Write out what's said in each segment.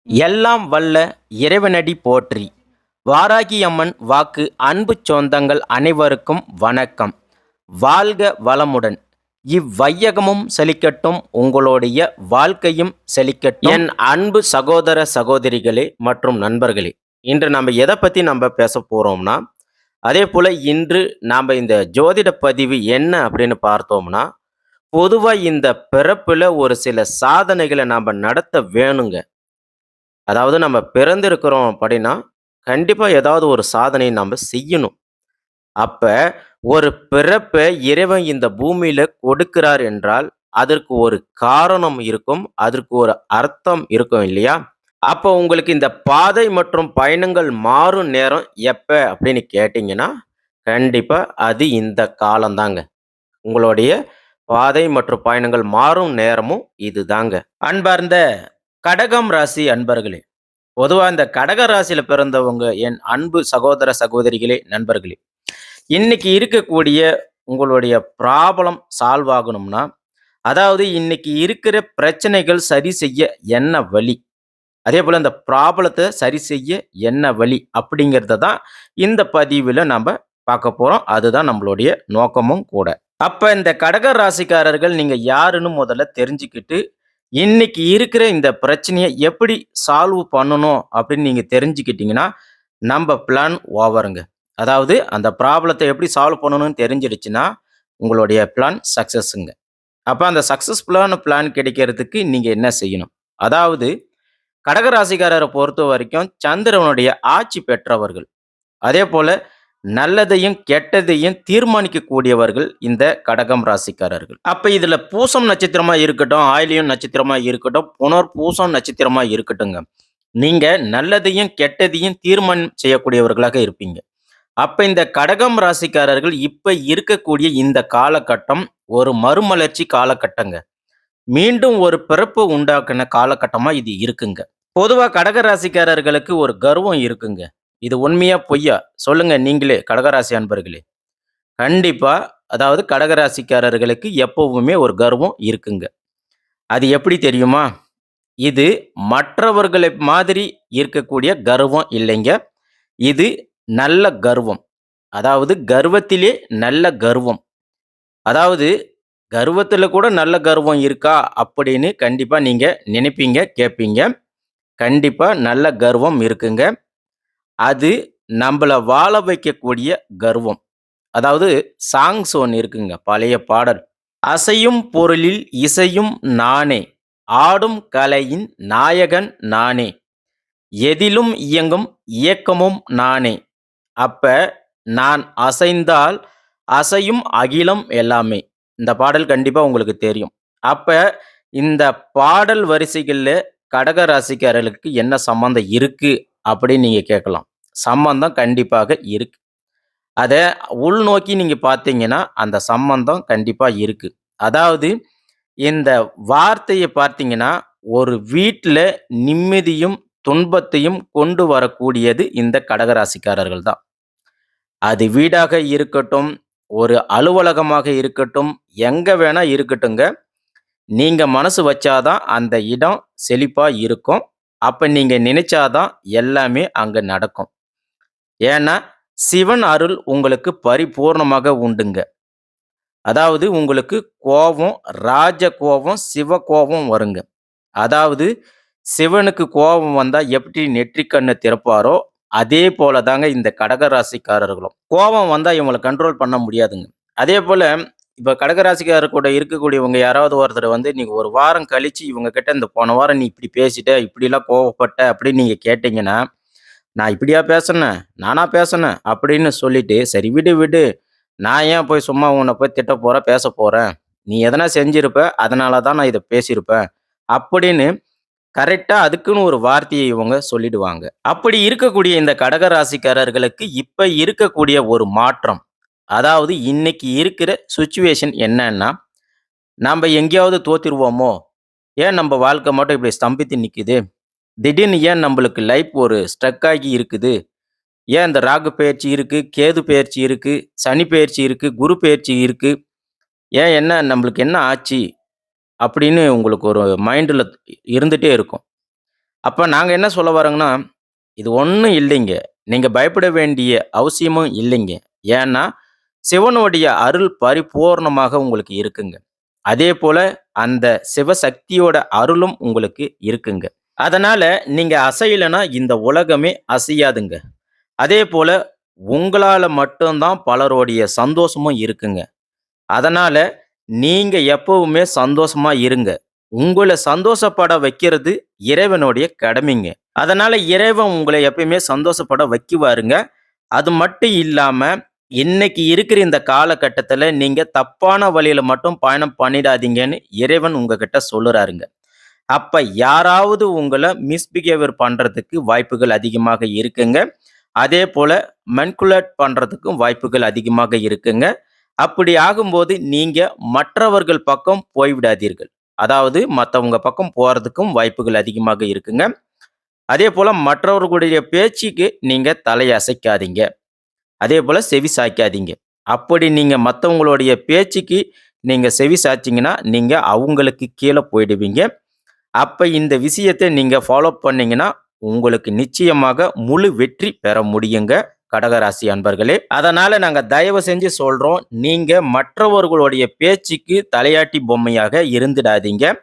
எல்லாம் வல்ல இறைவனடி போற்றி. வாராகி அம்மன் வாக்கு. அன்பு சொந்தங்கள் அனைவருக்கும் வணக்கம். வாழ்க வளமுடன். இவ்வையகமும் செழிக்கட்டும், உங்களுடைய வாழ்க்கையும் செழிக்கட்டும். என் அன்பு சகோதர சகோதரிகளே மற்றும் நண்பர்களே, இன்று நம்ம எதை பற்றி நம்ம பேச போகிறோம்னா, அதே போல் இன்று நாம் இந்த ஜோதிட பதிவு என்ன அப்படின்னு பார்த்தோம்னா, பொதுவாக இந்த பிறப்பில் ஒரு சில சாதனைகளை நாம் நடத்த வேணுங்க. அதாவது நம்ம பிறந்திருக்கிறோம் அப்படின்னா, கண்டிப்பா ஏதாவது ஒரு சாதனை நம்ம செய்யணும். அப்ப ஒரு பிறப்ப இறைவன் இந்த பூமியில கொடுக்கிறார் என்றால், அதற்கு ஒரு காரணம் இருக்கும். அதற்கு ஒரு அர்த்தம் இருக்கும் இல்லையா? அப்ப உங்களுக்கு இந்த பாதை மற்றும் பயணங்கள் மாறும் நேரம் எப்ப அப்படின்னு கேட்டீங்கன்னா, கண்டிப்பா அது இந்த காலம்தாங்க. உங்களுடைய பாதை மற்றும் பயணங்கள் மாறும் நேரமும் இதுதாங்க. அன்பார்ந்த கடகம் ராசி அன்பர்களே, பொதுவா இந்த கடக ராசியில பிறந்தவங்க, என் அன்பு சகோதர சகோதரிகளே, நண்பர்களே, இன்னைக்கு இருக்கக்கூடிய உங்களுடைய ப்ராப்ளம் சால்வ் ஆகணும்னா, அதாவது இன்னைக்கு இருக்கிற பிரச்சனைகள் சரி செய்ய என்ன வழி? அதே போல இந்த ப்ராப்ளத்தை சரி செய்ய என்ன வழி? அப்படிங்கிறத தான் இந்த பதிவுல நம்ம பார்க்க போறோம். அதுதான் நம்மளுடைய நோக்கமும் கூட. அப்ப இந்த கடக ராசிக்காரர்கள் நீங்க யாருன்னு முதல்ல தெரிஞ்சுக்கிட்டு, இன்னைக்கு இருக்கிற இந்த பிரச்சனைய எப்படி சால்வ் பண்ணணும் அப்படின்னு நீங்க தெரிஞ்சுக்கிட்டீங்கன்னா, நம்ப பிளான் ஓவருங்க. அதாவது அந்த ப்ராப்ளத்த எப்படி சால்வ் பண்ணணும்னு தெரிஞ்சிடுச்சுன்னா, உங்களுடைய பிளான் சக்சஸ்ங்க. அப்ப அந்த சக்சஸ்ஃபுல்லான பிளான் கிடைக்கிறதுக்கு நீங்க என்ன செய்யணும்? அதாவது கடகராசிக்காரர பொறுத்தவரைக்கும் சந்திரனுடைய ஆட்சி பெற்றவர்கள். அதேபோல நல்லதையும், கெட்டதையும் தீர்மானிக்கக்கூடியவர்கள் இந்த கடகம் ராசிக்காரர்கள். அப்ப இதுல பூசம் நட்சத்திரமா இருக்கட்டும், ஆயில்யம் நட்சத்திரமா இருக்கட்டும், புனர்பூசம் நட்சத்திரமா இருக்கட்டுங்க. நீங்க நல்லதையும், கெட்டதையும் தீர்மானம் செய்யக்கூடியவர்களாக இருப்பீங்க. அப்ப இந்த கடகம் ராசிக்காரர்கள் இப்ப இருக்கக்கூடிய இந்த காலகட்டம் ஒரு மறுமலர்ச்சி காலகட்டங்க. மீண்டும் ஒரு பிறப்பு உண்டாக்குன காலகட்டமா இது இருக்குங்க. பொதுவா கடக ராசிக்காரர்களுக்கு ஒரு கர்வம் இருக்குங்க. இது உண்மையா பொய்யா? சொல்லுங்க நீங்களே கடகராசி அன்பர்களே. கண்டிப்பா. அதாவது கடகராசிக்காரர்களுக்கு எப்பவுமே ஒரு கர்வம் இருக்குங்க. அது எப்படி தெரியுமா? இது மற்றவர்களை மாதிரி இருக்கக்கூடிய கர்வம் இல்லைங்க. இது நல்ல கர்வம். அதாவது கர்வத்திலே நல்ல கர்வம். அதாவது கர்வத்தில கூட நல்ல கர்வம் இருக்கா? அப்படின்னு கண்டிப்பா நீங்க நினைப்பீங்க, கேட்பீங்க. கண்டிப்பா நல்ல கர்வம் இருக்குங்க. அது நம்பள வாழ வைக்கக்கூடிய கர்வம். அதாவது சாங்ஸ் ஒண்ணு இருக்குங்க. பழைய பாடல். "அசையும் பொருளில் இசையும் நானே, ஆடும் கலையின் நாயகன் நானே, எதிலும் இயங்கும் இயக்கமும் நானே." அப்ப நான் அசைந்தால் அசையும் அகிலம் எல்லாமே. இந்த பாடல் கண்டிப்பா உங்களுக்கு தெரியும். அப்ப இந்த பாடல் வரிசைகள்ல கடக ராசிக்காரர்களுக்கு என்ன சம்மந்தம் இருக்கு அப்படின்னு நீங்க கேட்கலாம். சம்மந்தம் கண்டிப்பாக இருக்கு. அத உள்நோக்கி நீங்க பார்த்தீங்கன்னா, அந்த சம்மந்தம் கண்டிப்பா இருக்கு. அதாவது இந்த வார்த்தைய பார்த்தீங்கன்னா, ஒரு வீட்ல நிம்மதியும், துன்பத்தையும் கொண்டு வரக்கூடியது இந்த கடகராசிக்காரர்கள் தான். அது வீடாக இருக்கட்டும், ஒரு அலுவலகமாக இருக்கட்டும், எங்க வேணா இருக்கட்டுங்க. நீங்க மனசு வச்சா தான் அந்த இடம் செழிப்பா இருக்கும். அப்ப நீங்க நினைச்சா தான் எல்லாமே அங்க நடக்கும். ஏன்னா, சிவன் அருள் உங்களுக்கு பரிபூர்ணமாக உண்டுங்க. அதாவது உங்களுக்கு கோவம், ராஜ கோவம், சிவ கோவம் வருங்க. அதாவது சிவனுக்கு கோபம் வந்தா எப்படி நெற்றிக் கண்ண திறப்பாரோ, அதே போல தாங்க இந்த கடக ராசிக்காரர்களும். கோபம் வந்தா இவங்கள கண்ட்ரோல் பண்ண முடியாதுங்க. அதேபோல இப்ப கடக ராசிக்காரர் கூட இருக்கக்கூடியவங்க யாராவது ஒருத்தர் வந்து நீங்க 1 வாரம் கழிச்சு இவங்க கிட்ட இந்த போன வாரம் நீ இப்படி பேசிட்ட, இப்படிலாம் கோவப்பட்ட அப்படின்னு நீங்க கேட்டீங்கன்னா, "நான் இப்படியா பேசுனேன்? நானா பேசுனேன்?" அப்படின்னு சொல்லிட்டு, "சரி விடு விடு. நான் ஏன் போய் சும்மா உன்ன போய் திட்டப் போறேன், பேசப் போறேன். நீ எதனா செஞ்சிருப்ப. அதனால தான் நான் இத பேசியிருப்பேன்." அப்படின்னு கரெக்ட்டா அதுக்குன்னு ஒரு வார்த்தைய இவங்க சொல்லிடுவாங்க. அப்படி இருக்கக்கூடிய இந்த கடக ராசிக்காரர்களுக்கு இப்ப இருக்கக்கூடிய ஒரு மாற்றம். அதாவது இன்னைக்கு இருக்கிற சிச்சுவேஷன் என்னன்னா, நம்ப எங்கேயாவது தோத்துருவோமோ? ஏன் நம்ப வாழ்க்கை மட்டும் இப்படி ஸ்தம்பித்து நிக்குது? திடீர்னு ஏன் நம்பளுக்கு லைஃப் ஒரு ஸ்ட்ரக் ஆகி இருக்குது? ஏன் இந்த ராகு பெயர்ச்சி இருக்கு, கேது பெயர்ச்சி இருக்கு, சனி பெயர்ச்சி இருக்கு, குரு பெயர்ச்சி இருக்கு. ஏன் என்ன நம்பளுக்கு என்ன ஆச்சு? அப்படின்னு உங்களுக்கு ஒரு மைண்ட்ல இருந்துட்டே இருக்கும். அப்ப நாங்க என்ன சொல்ல வரோங்கன்னா, இது ஒண்ணும் இல்லைங்க. நீங்க பயப்பட வேண்டிய அவசியமும் இல்லைங்க. ஏன்னா, சிவனுடைய அருள் பரிபூரணமாக உங்களுக்கு இருக்குங்க. அதேபோல அந்த சிவசக்தியோட அருளும் உங்களுக்கு இருக்குங்க. அதனால நீங்க அசையலன்னா இந்த உலகமே அசையாதுங்க. அதேபோல உங்களால மட்டும் தான் பலருடைய சந்தோஷமும் இருக்குங்க. அதனால நீங்க எப்பவுமே சந்தோஷமா இருங்க. உங்கள சந்தோஷப்பட வைக்கிறது இறைவனுடைய கடமைங்க. அதனால இறைவன் உங்கள எப்பயுமே சந்தோஷப்பட வைக்குவாருங்க. அது மட்டும் இல்லாம, இன்னைக்கு இருக்கிற இந்த காலகட்டத்தில நீங்க தப்பான வழியில மட்டும் பயணம் பண்ணிடாதீங்கன்னு இறைவன் உங்ககிட்ட சொல்லுறாருங்க. அப்ப யாராவது உங்கள மிஸ்பிஹேவியர் பண்றதுக்கு வாய்ப்புகள் அதிகமாக இருக்குங்க. அதேபோல மனிபுலேட் பண்றதுக்கும் வாய்ப்புகள் அதிகமாக இருக்குங்க. அப்படி ஆகும்போது நீங்க மற்றவர்கள் பக்கம் போய்விடாதீர்கள். அதாவது மத்தவங்க பக்கம் போறதுக்கும் வாய்ப்புகள் அதிகமாக இருக்குங்க. அதேபோல மற்றவர்களுடைய பேச்சுக்கு நீங்க தலைய அசைக்காதீங்க. அதேபோல செவி சாய்க்காதீங்க. அப்படி நீங்க மத்தவங்களுடைய பேச்சுக்கு நீங்க செவி சாய்ச்சீங்கன்னா, நீங்க அவங்களுக்கு கீழ போயிடுவீங்க. அப்ப இந்த விஷயத்த நீங்க ஃபாலோ பண்ணீங்கன்னா, உங்களுக்கு நிச்சயமாக முழு வெற்றி பெற முடியுங்க. கடகராசி அன்பர்களே. அதனால நாங்க தயவு செஞ்சு சொல்றோம். நீங்க மற்றவர்களுடைய பேச்சுக்கு தலையாட்டி பொம்மையாக இருந்துடாதீங்க.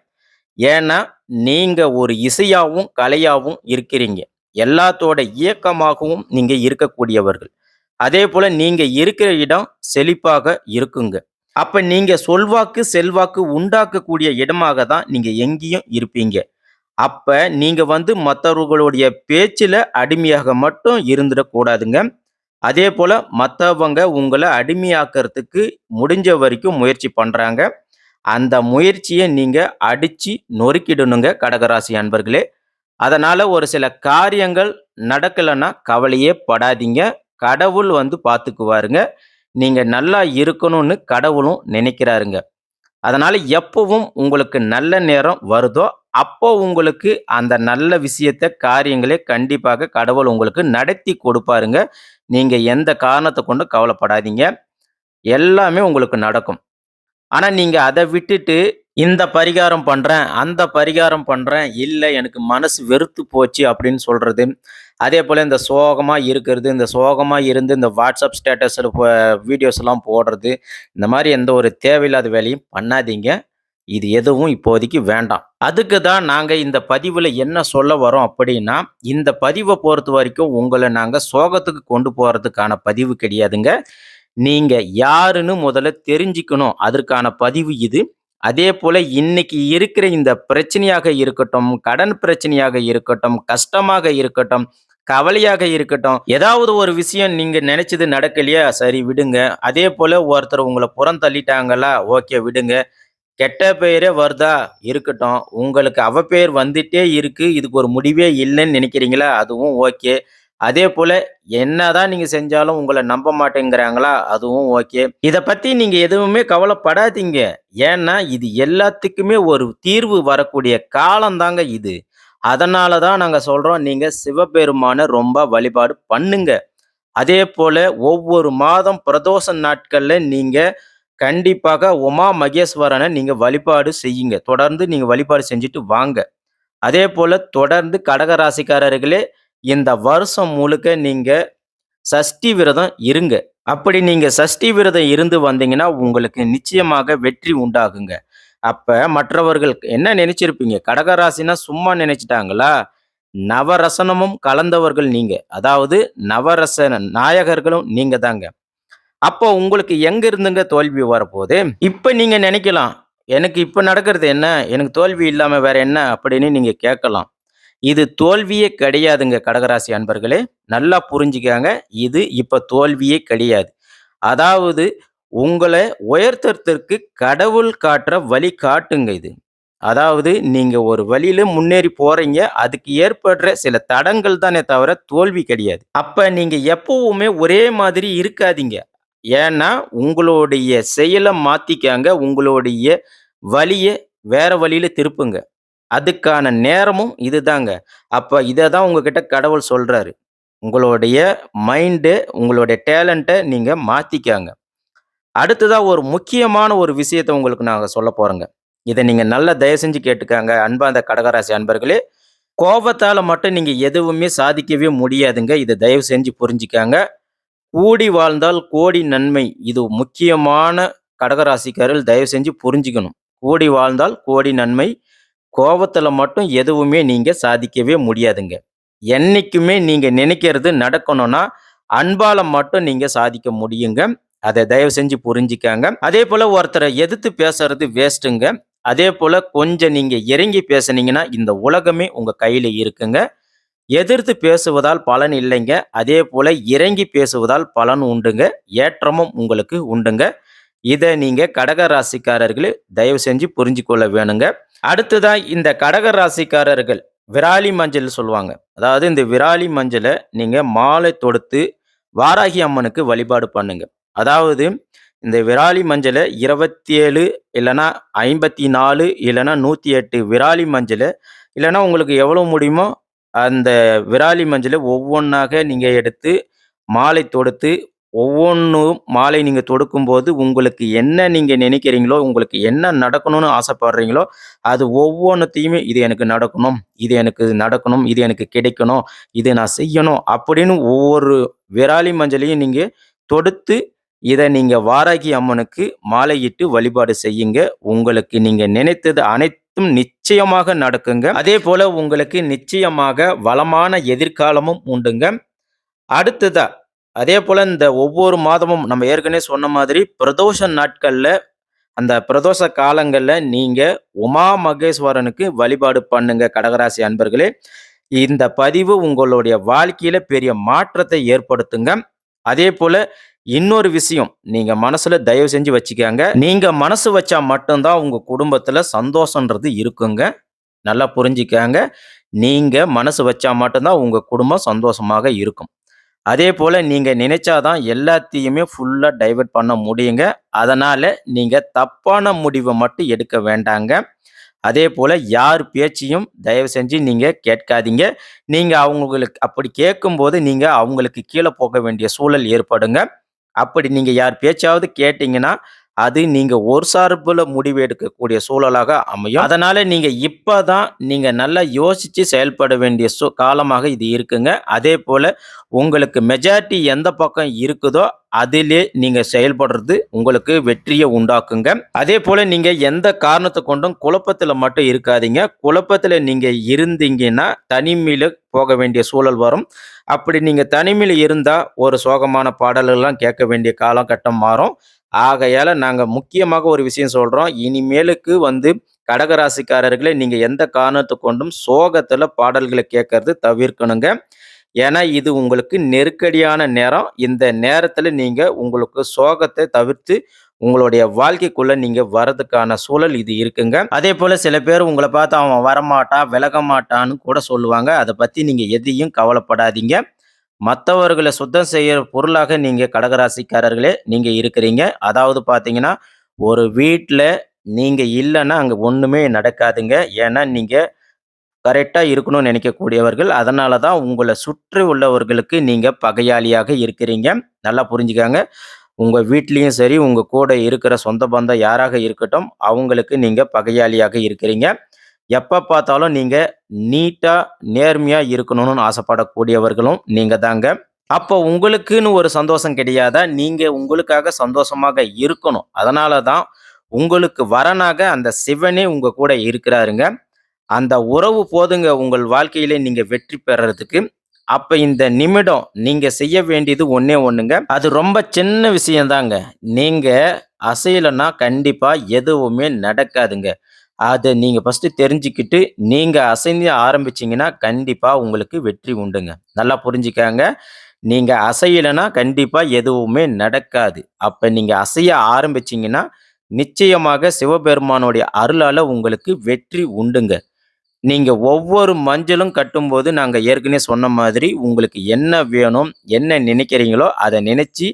ஏன்னா, நீங்க ஒரு இசையாவும், கலையாவும் இருக்கிறீங்க. எல்லாத்தோட இயக்கமாகவும் நீங்க இருக்கக்கூடியவர்கள். அதேபோல நீங்க இருக்கிற இடம் செழிப்பாக இருக்குங்க. அப்ப நீங்க சொல்வாக்கு, செல்வாக்கு உண்டாக்கக்கூடிய இடமாக தான் நீங்க எங்கேயும் இருப்பீங்க. அப்ப நீங்க மத்தவர்களுடைய பேச்சுல அடிமையாக மட்டும் இருந்துடக்கூடாதுங்க. அதேபோல மத்தவங்க உங்கள அடிமையாக்குறதுக்கு முடிஞ்ச வரைக்கும் முயற்சி பண்றாங்க. அந்த முயற்சிய நீங்க அடிச்சு நொறுக்கிடணுங்க கடகராசி அன்பர்களே. அதனால ஒரு சில காரியங்கள் நடக்கலன்னா கவலையே படாதீங்க. கடவுள் பார்த்துக்குவாருங்க. நீங்க நல்லா இருக்கணும்னு கடவுளும் நினைக்கிறாருங்க. அதனால எப்பவும் உங்களுக்கு நல்ல நேரம் வருதோ, அப்போ உங்களுக்கு அந்த நல்ல விஷயத்த, காரியங்கள கண்டிப்பாக கடவுள் உங்களுக்கு நடத்தி கொடுப்பாருங்க. நீங்க எந்த காரணத்த கொண்டும் கவலைப்படாதீங்க. எல்லாமே உங்களுக்கு நடக்கும். ஆனா, நீங்க அத விட்டுட்டு, இந்த பரிகாரம் பண்றேன், அந்த பரிகாரம் பண்றேன், இல்ல எனக்கு மனசு வெறுத்து போச்சு அப்படின்னு சொல்றது. அதேபோல இந்த சோகமா இருக்கிறது, இந்த சோகமா இருந்து இந்த WhatsApp ஸ்டேட்டஸ்ல வீடியோஸ்லாம் போடுறது, இந்த மாரி எந்த ஒரு தேவையில்லாத வேலையும் பண்ணாதீங்க. இது எதுவும் இப்போதைக்கு வேண்டாம். அதுக்கு தான் நாங்க இந்த பதிவுல என்ன சொல்ல வரோம் அப்படின்னா, இந்த பதிவ பொறுத்தவரைக்கும் உங்கள நாங்க சோகத்துக்கு கொண்டு போறதுக்கான பதிவு கிடையாதுங்க. நீங்க யாருன்னு முதல்ல தெரிஞ்சுக்கணும். அதற்கான பதிவு இது. அதேபோல இன்னைக்கு இருக்கிற இந்த பிரச்சனையாக இருக்கட்டும், கடன் பிரச்சனையாக இருக்கட்டும், கஷ்டமாக இருக்கட்டும், கவலையாக இருக்கட்டும், ஏதாவது ஒரு விஷயம் நீங்க நினைச்சது நடக்கலையா? சரி விடுங்க. அதேபோல ஒருத்தர் உங்கள புறந்தள்ளிட்டாங்களா? ஓகே விடுங்க. கெட்ட பெயரே வருதா? இருக்கட்டும். உங்களுக்கு அவப்பெயர் வந்துட்டே இருக்கு. இதுக்கு ஒரு முடிவே இல்லன்னு நினைக்கிறீங்களா? அதுவும் ஓகே. அதேபோல என்னதான் நீங்க செஞ்சாலும் உங்கள நம்ப மாட்டேங்கிறாங்களா? அதுவும் ஓகே. இத பத்தி நீங்க எதுவுமே கவலைப்படாதீங்க. ஏன்னா, இது எல்லாத்துக்குமே ஒரு தீர்வு வரக்கூடிய காலம் தாங்க இது. அதனால தான் நாங்க சொல்றோம், நீங்க சிவபெருமான ரொம்ப வழிபாடு பண்ணுங்க. அதேபோல ஒவ்வொரு மாதம் பிரதோஷ நாட்கள்ல நீங்க கண்டிப்பாக உமா மகேஸ்வரன நீங்க வழிபாடு செய்யுங்க. தொடர்ந்து நீங்க வழிபாடு செஞ்சுட்டு வாங்க. அதேபோல தொடர்ந்து கடக ராசிக்காரர்களே, இந்த வருஷம் முழுக்க நீங்க சஷ்டி விரதம் இருங்க. அப்படி நீங்க சஷ்டி விரதம் இருந்து வந்தீங்கன்னா, உங்களுக்கு நிச்சயமாக வெற்றி உண்டாகுங்க. அப்ப மற்றவர்கள் என்ன நினைச்சிருப்பீங்க? கடக ராசினா சும்மா நினைச்சுட்டாங்களா? நவரசனமும் கலந்தவர்கள் நீங்க. அதாவது நவரசன நாயகர்களும் நீங்க தாங்க. அப்போ உங்களுக்கு எங்க இருந்துங்க தோல்வி வரப்போது? இப்ப நீங்க நினைக்கலாம், எனக்கு இப்ப நடக்கிறது என்ன? எனக்கு தோல்வி இல்லாம வேற என்ன? அப்படின்னு நீங்க கேட்கலாம். இது தோல்வியே கிடையாதுங்க கடகராசி அன்பர்களே. நல்லா புரிஞ்சுக்கங்க. இது இப்ப தோல்வியே கிடையாது. அதாவது உங்கள உயர்த்துறதற்கு கடவுள் காட்டுற வழி காட்டுங்க இது. அதாவது நீங்க ஒரு வழியில முன்னேறி போறீங்க. அதுக்கு ஏற்படுற சில தடங்கள் தானே தவிர தோல்வி கிடையாது. அப்ப நீங்க எப்பவுமே ஒரே மாதிரி இருக்காதீங்க. ஏன்னா, உங்களுடைய செயல மாத்திக்கங்க. உங்களுடைய வழிய வேற வழியில திருப்புங்க. அதுக்கான நேரமும் இதுதாங்க. அப்ப இத தான் உங்ககிட்ட கடவுள் சொல்றாரு. உங்களுடைய மைண்டு, உங்களுடைய டேலண்ட்ட நீங்க மாத்திக்கங்க. அடுத்ததா ஒரு முக்கியமான ஒரு விஷயத்த உங்களுக்கு நாங்க சொல்லப் போறோங்க. இத நீங்க நல்லா தயவு செஞ்சு கேட்டுக்கங்க. அன்பார்ந்த கடகராசி அன்பர்களே. கோபத்தால மட்டும் நீங்க எதுவுமே சாதிக்கவே முடியாதுங்க. இத தயவு செஞ்சு புரிஞ்சுக்கங்க. கூடி வாழ்ந்தால் கோடி நன்மை. இது முக்கியமான கடகராசிக்காரர்கள் தயவு செஞ்சு புரிஞ்சுக்கணும். கூடி வாழ்ந்தால் கோடி நன்மை. கோவத்துல மட்டும் எதுவுமே நீங்க சாதிக்கவே முடியாதுங்க. என்னைக்குமே நீங்க நினைக்கிறது நடக்கணும்னா, அன்பால மட்டும் நீங்க சாதிக்க முடியுங்க. அத தயவு செஞ்சு புரிஞ்சுக்கங்க. அதேபோல ஒருத்தர எதிர்த்து பேசுறது வேஸ்ட்டுங்க. அதேபோல கொஞ்சம் நீங்க இறங்கி பேசுனீங்கன்னா, இந்த உலகமே உங்க கையில இருக்குங்க. எதிர்த்து பேசுவதால் பலன் இல்லைங்க. அதேபோல இறங்கி பேசுவதால் பலன் உண்டுங்க. ஏற்றமும் உங்களுக்கு உண்டுங்க. இத நீங்க கடக ராசிக்காரர்களே தயவு செஞ்சு புரிஞ்சுக்கொள்ள வேணுங்க. அடுத்ததா இந்த கடக ராசிக்காரர்கள் விராலி மஞ்சள் சொல்லுவாங்க. அதாவது இந்த விராலி மஞ்சள நீங்க மாலை தொடுத்து வாராகி அம்மனுக்கு வழிபாடு பண்ணுங்க. அதாவது இந்த விராலி மஞ்சள 27 இல்லன்னா 54 இல்லன்னா 108 விராலி மஞ்சள இல்லன்னா உங்களுக்கு எவ்வளவு முடியுமோ அந்த விராலி மஞ்சள ஒவ்வொன்னாக நீங்க எடுத்து மாலை தொடுத்து ஒவ்வொன்னும் மாலை நீங்க தொடுக்கும்போது, உங்களுக்கு என்ன நீங்க நினைக்கிறீங்களோ, உங்களுக்கு என்ன நடக்கணும்னு ஆசைப்படுறீங்களோ, அது ஒவ்வொன்னத்தையுமே இது எனக்கு நடக்கணும், இது எனக்கு நடக்கணும், இது எனக்கு கிடைக்கணும், இத நான் செய்யணும் அப்படின்னு ஒவ்வொரு விராலி மஞ்சளையும் நீங்க தொடுத்து, இத நீங்க வாராகி அம்மனுக்கு மாலையிட்டு வழிபாடு செய்யுங்க. உங்களுக்கு நீங்க நினைத்தது அனைத்தும் நிச்சயமாக நடக்குங்க. அதேபோல உங்களுக்கு நிச்சயமாக வளமான எதிர்காலமும் உண்டுங்க. அடுத்ததா, அதேபோல இந்த ஒவ்வொரு மாதமும் நம்ம ஏற்கனவே சொன்ன மாதிரி பிரதோஷ நாட்கள்ல, அந்த பிரதோஷ காலங்கள்ல நீங்க உமா மகேஸ்வரனுக்கு வழிபாடு பண்ணுங்க கடகராசி அன்பர்களே. இந்த பதிவு உங்களுடைய வாழ்க்கையில பெரிய மாற்றத்தை ஏற்படுத்துங்க. அதேபோல இன்னொரு விஷயம், நீங்க மனசுல தயவு செஞ்சு வச்சுக்கங்க. நீங்க மனசு வச்சா மட்டும் தான் உங்க குடும்பத்துல சந்தோஷம்ன்றது இருக்குங்க. நல்லா புரிஞ்சுக்கங்க. நீங்க மனசு வச்சா மட்டும் தான் உங்க குடும்பம் சந்தோஷமாக இருக்கும். அதேபோல நீங்க நினைச்சா தான் எல்லாத்தையுமே ஃபுல்லா டைவர்ட் பண்ண முடியுங்க. அதனால நீங்க தப்பான முடிவ மட்டும் எடுக்க வேண்டாங்க. அதேபோல யார் பேச்சையும் தயவு செஞ்சு நீங்க கேட்காதீங்க. நீங்க அவங்களுக்கு அப்படி கேட்கும்போது நீங்க அவங்களுக்கு கீழ போக வேண்டிய சூழல் ஏற்படுங்க. அப்படி நீங்க யார் பேச்சாவது கேட்டீங்கன்னா, அது நீங்க ஒரு சார்புல முடிவு எடுக்கக்கூடிய சூழலாக அமையும். அதனால நீங்க இப்ப தான் நீங்க நல்லா யோசிச்சு செயல்பட வேண்டிய காலமாக இது இருக்குங்க. அதேபோல உங்களுக்கு மெஜாரிட்டி எந்த பக்கம் இருக்குதோ, அதிலே நீங்க செயல்படுறது உங்களுக்கு வெற்றிய உண்டாக்குங்க. அதேபோல நீங்க எந்த காரணத்த கொண்டும் குழப்பத்தில மட்டும் இருக்காதீங்க. குழப்பத்தில நீங்க இருந்தீங்கன்னா, தனிமையில போக வேண்டிய சூழல் வரும். அப்படி நீங்க தனிமையில இருந்தா, ஒரு சோகமான பாடல்கள்லாம் கேட்க வேண்டிய காலகட்டம் மாறும். ஆகையால நாங்க முக்கியமாக ஒரு விஷயம் சொல்றோம். இனிமேலுக்கு கடகராசிக்காரர்களே நீங்க எந்த காரணத்த கொண்டும் சோகத்துல பாடல்கள கேட்கறது தவிர்க்கணுங்க. ஏன்னா, இது உங்களுக்கு நெருக்கடியான நேரம். இந்த நேரத்துல நீங்க உங்களுக்கு சோகத்த தவிர்த்து, உங்களுடைய வாழ்க்கைக்குள்ள நீங்க வரதுக்கான சூழல் இது இருக்குங்க. அதேபோல சில பேர் உங்கள பார்த்து அவன் வரமாட்டான், விலக மாட்டான்னு கூட சொல்லுவாங்க. அத பத்தி நீங்க எதையும் கவலைப்படாதீங்க. மத்தவர்கள சுத்தம் செய்யற பொருளாக நீங்க கடகராசிக்காரர்களே நீங்க இருக்கிறீங்க. அதாவது பார்த்தீங்கன்னா, ஒரு வீட்ல நீங்க இல்லன்னா அங்க ஒண்ணுமே நடக்காதுங்க. ஏன்னா, நீங்க கரெக்ட்டா இருக்கணும்னு நினைக்கக்கூடியவர்கள். அதனால தான் உங்கள சுற்றி உள்ளவர்களுக்கு நீங்க பகையாளியாக இருக்கிறீங்க. நல்லா புரிஞ்சுக்கங்க. உங்க வீட்லயும் சரி, உங்க கூட இருக்கிற சொந்த பந்தம் யாராக இருக்கட்டும், அவங்களுக்கு நீங்க பகையாளியாக இருக்கிறீங்க. எப்ப பார்த்தாலும் நீங்க நீட்டா, நேர்மையா இருக்கணும்னு ஆசைப்படக்கூடியவர்களும் நீங்க தாங்க. அப்போ உங்களுக்குன்னு ஒரு சந்தோஷம் கிடையாதா? நீங்க உங்களுக்காக சந்தோஷமாக இருக்கணும். அதனால தான் உங்களுக்கு வரனாக அந்த சிவனே உங்க கூட இருக்கிறாருங்க. அந்த உறவு போதுங்க உங்கள் வாழ்க்கையிலே நீங்க வெற்றி பெறறதுக்கு. அப்ப இந்த நிமிடம் நீங்க செய்ய வேண்டியது ஒண்ணே ஒண்ணுங்க. அது ரொம்ப சின்ன விஷயம் தாங்க. நீங்க அசையலன்னா கண்டிப்பா எதுவுமே நடக்காதுங்க. அத நீங்க ஃபர்ஸ்ட்டு தெரிஞ்சுக்கிட்டு, நீங்க அசைந்து ஆரம்பிச்சீங்கன்னா, கண்டிப்பா உங்களுக்கு வெற்றி உண்டுங்க. நல்லா புரிஞ்சுக்கங்க. நீங்க அசையலன்னா கண்டிப்பா எதுவுமே நடக்காது. அப்ப நீங்க அசைய ஆரம்பிச்சீங்கன்னா, நிச்சயமாக சிவபெருமானுடைய அருளால உங்களுக்கு வெற்றி உண்டுங்க. நீங்க ஒவ்வொரு மஞ்சளும் கட்டும்போது, நாங்க ஏற்கனவே சொன்ன மாதிரி, உங்களுக்கு என்ன வேணும், என்ன நினைக்கிறீங்களோ, அத நினைச்சு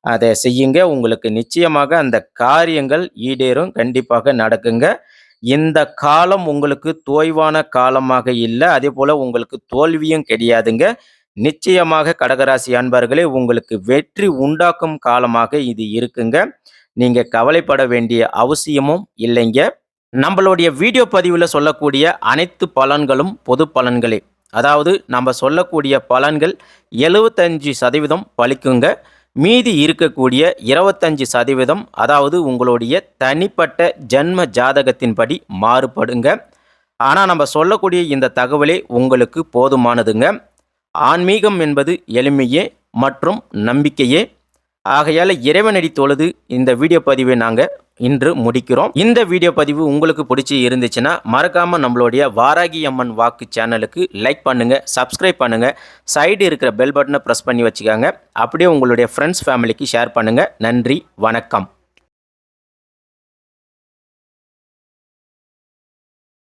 அத செய்யுங்க. உங்களுக்கு நிச்சயமாக அந்த காரியங்கள் ஈடேறும். கண்டிப்பாக நடக்குங்க. இந்த காலம் உங்களுக்கு தொய்வான காலமாக இல்ல. அதேபோல உங்களுக்கு தோல்வியும் கிடையாதுங்க. நிச்சயமாக கடகராசி அன்பர்களே, உங்களுக்கு வெற்றி உண்டாக்கும் காலமாக இது இருக்குங்க. நீங்க கவலைப்பட வேண்டிய அவசியமும் இல்லைங்க. நம்மளுடைய வீடியோ பதிவில் சொல்லக்கூடிய அனைத்து பலன்களும் பொது பலன்களே. அதாவது நம்ம சொல்லக்கூடிய பலன்கள் 75% பலிக்குங்க. மீதி இருக்கக்கூடிய 25% அதாவது உங்களுடைய தனிப்பட்ட ஜென்ம ஜாதகத்தின்படி மாறுபடுங்க. ஆனால் நம்ம சொல்லக்கூடிய இந்த தகவலே உங்களுக்கு போதுமானதுங்க. ஆன்மீகம் என்பது எளிமையே மற்றும் நம்பிக்கையே. ஆகையால் இறைவனடி தொழுது இந்த வீடியோ பதிவை நாங்கள் இன்று முடிக்கிறோம். இந்த வீடியோ பதிவு உங்களுக்கு பிடிச்சி இருந்துச்சுன்னா மறக்காமல் நம்மளுடைய வாராகி அம்மன் வாக்கு சேனலுக்கு லைக் பண்ணுங்கள், சப்ஸ்கிரைப் பண்ணுங்கள், சைடு இருக்கிற பெல் பட்டனை ப்ரெஸ் பண்ணி வச்சுக்காங்க. அப்படியே உங்களுடைய ஃப்ரெண்ட்ஸ் ஃபேமிலிக்கு ஷேர் பண்ணுங்கள். நன்றி, வணக்கம்.